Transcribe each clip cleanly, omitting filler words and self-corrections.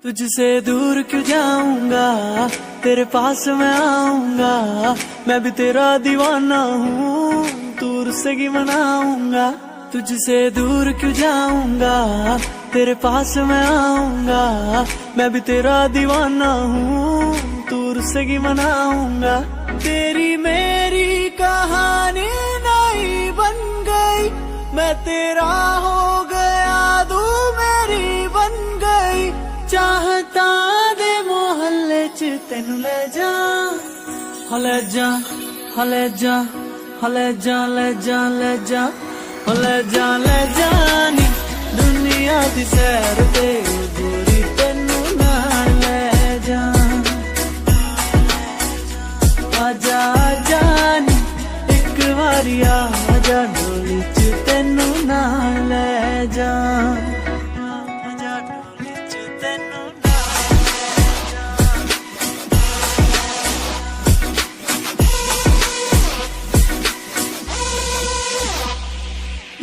तुझसे दूर क्यों जाऊंगा, तेरे पास मैं आऊंगा। मैं भी तेरा दीवाना हूँ, दूर से ही मनाऊंगा। तुझसे दूर क्यों जाऊंगा, तेरे पास मैं आऊंगा। मैं भी तेरा दीवाना हूँ, दूर से ही मनाऊंगा। तेरी मेरी कहानी नहीं बन गई, मैं तेरा हो गया, तू मेरी बन गई। चाहता दे मोहल्ले च तेनू ले जा, ले जा, ले जा, ले जा, ले जा, ले जा, ले जा, ले जा नी दुनिया दी सैर ते गोरी तेनू नाल ले जा। आजा आजा नी एक बारी आजा, डोली च तेनू नाल ले जा।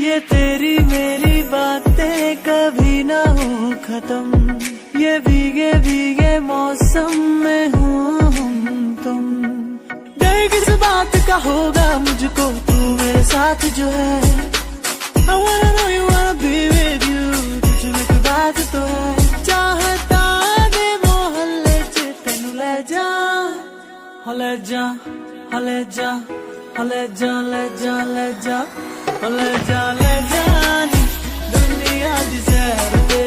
ये तेरी मेरी बातें कभी ना हो खत्म, ये भीगे भीगे मौसम में हूँ हम तुम। डर किस बात का होगा मुझको, तू मेरे साथ जो है। I wanna know you wanna be with you, तुझ में कोई बात तो है। चाहता दे मोहल्ले च तेनू ले जा, ले जा, ले जा, ले जा, ले जा, ले जा, ले जा, ले जा नी दुनिया दी सैर ते।